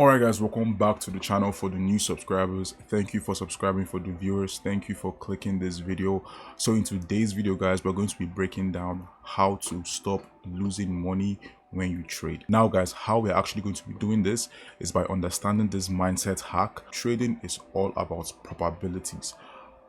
Alright guys, welcome back to the channel. For the new subscribers, thank you for subscribing. For the viewers, thank you for clicking this video. So in today's video guys, we're going to be breaking down how to stop losing money when you trade. Now guys, how we're actually going to be doing this is by understanding this mindset hack. Trading is all about probabilities,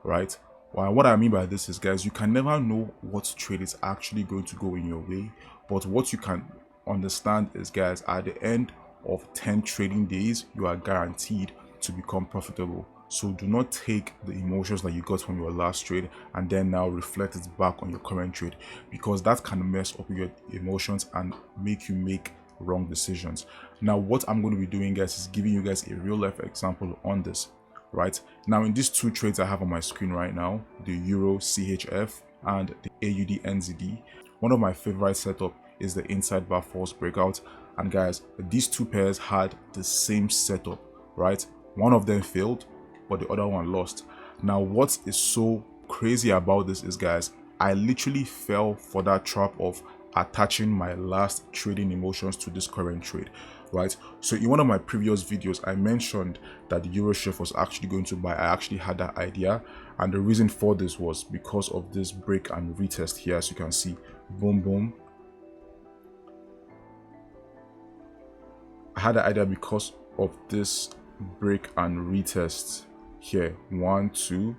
right? Well, what I mean by this is guys, you can never know what trade is actually going to go in your way, but what you can understand is guys, at the end of 10 trading days, you are guaranteed to become profitable. So do not take the emotions that you got from your last trade and then now reflect it back on your current trade, because that can mess up your emotions and make you make wrong decisions. Now what I'm going to be doing guys is giving you guys a real life example on this. Right now, in these two trades I have on my screen right now, the Euro CHF and the AUD NZD, one of my favorite setup is the inside bar false breakout. And guys, these two pairs had the same setup, right? One of them failed, but the other one lost. Now what is so crazy about this is guys, I literally fell for that trap of attaching my last trading emotions to this current trade, right? So in one of my previous videos I mentioned that the Euro CHF was actually going to buy. I actually had that idea, and the reason for this was because of this break and retest here. As you can see, boom boom, I had the idea because of this break and retest here. 1 2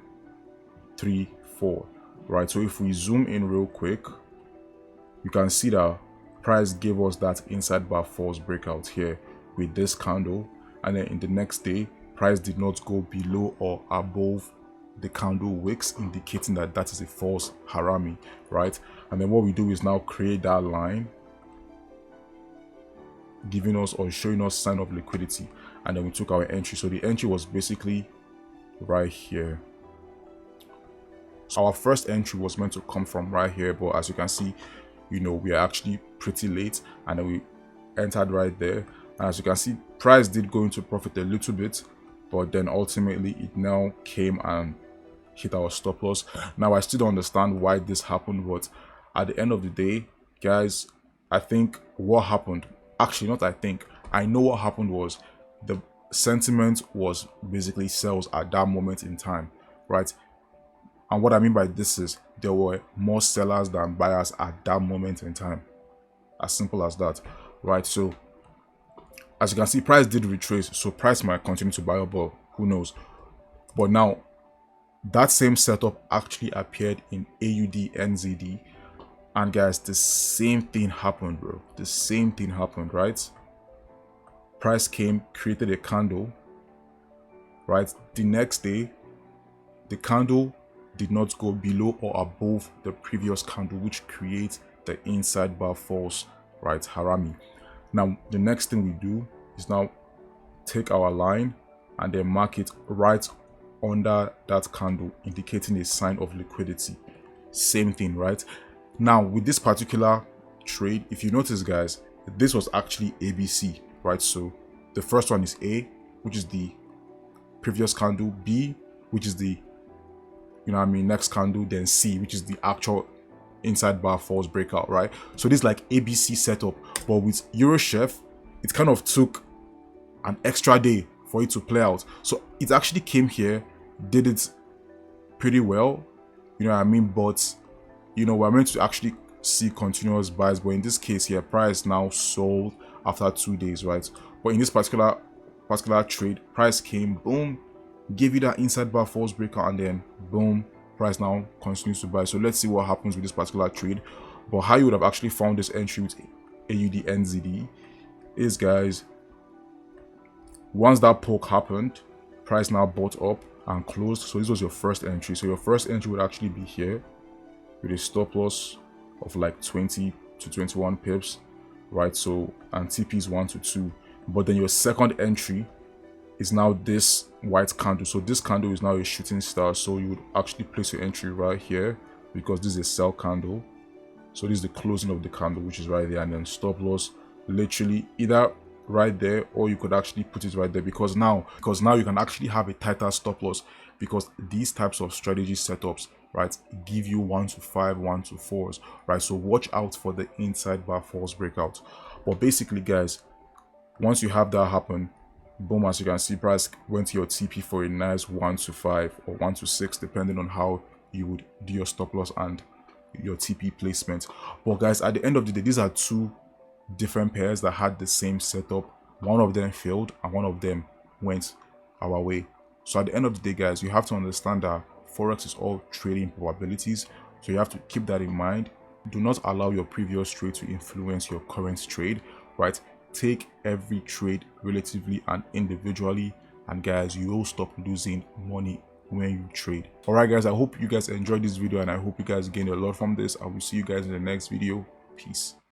3 4, right? So if we zoom in real quick, you can see that price gave us that inside bar false breakout here with this candle, and then in the next day price did not go below or above the candle wicks, indicating that that is a false harami, right? And then what we do is now create that line, giving us or showing us sign of liquidity, and then we took our entry. So the entry was basically right here. So our first entry was meant to come from right here, but as you can see, you know, we are actually pretty late, and then we entered right there. And as you can see, price did go into profit a little bit, but then ultimately it now came and hit our stop loss. Now I still don't understand why this happened, but at the end of the day guys, I think what happened, actually not I think, I know what happened was the sentiment was basically sells at that moment in time, right? And what I mean by this is there were more sellers than buyers at that moment in time. As simple as that, right? So as you can see, price did retrace, so price might continue to buy up, but who knows. But now that same setup actually appeared in AUD NZD, and guys, the same thing happened, bro. The same thing happened, right? Price came, created a candle, right? The next day the candle did not go below or above the previous candle, which creates the inside bar false, right, harami. Now the next thing we do is now take our line and then mark it right under that candle, indicating a sign of liquidity. Same thing, right? Now with this particular trade, if you notice guys, this was actually ABC, right? So the first one is A, which is the previous candle, B, which is the, you know what I mean, next candle, then C, which is the actual inside bar false breakout, right? So this is like ABC setup, but with Euro CHF it kind of took an extra day for it to play out. So it actually came here, did it pretty well, you know what I mean, but you know, we're meant to actually see continuous buys, but in this case here, price now sold after 2 days, right? But in this particular trade, price came, boom, gave you that inside bar false breakout, and then boom, price now continues to buy. So let's see what happens with this particular trade. But how you would have actually found this entry with AUD NZD is guys, once that poke happened, price now bought up and closed. So this was your first entry. So your first entry would actually be here with a stop loss of like 20 to 21 pips, right? So and TP is 1 to 2. But then your second entry is now this white candle. So this candle is now a shooting star, so you would actually place your entry right here, because this is a sell candle. So this is the closing of the candle, which is right there, and then stop loss literally either right there, or you could actually put it right there, because now you can actually have a tighter stop loss, because these types of strategy setups, right, give you 1 to 5, 1 to 4s, right? So watch out for the inside bar false breakout. But basically guys, once you have that happen, Boom, as you can see, price went to your TP for a nice 1 to 5 or 1 to 6, depending on how you would do your stop loss and your TP placement. But guys, at the end of the day, these are two different pairs that had the same setup. One of them failed and one of them went our way. So at the end of the day, guys, you have to understand that Forex is all trading probabilities. So you have to keep that in mind. Do not allow your previous trade to influence your current trade, right? Take every trade relatively and individually, and guys, you will stop losing money when you trade. All right, guys, I hope you guys enjoyed this video and I hope you guys gained a lot from this. I will see you guys in the next video. Peace.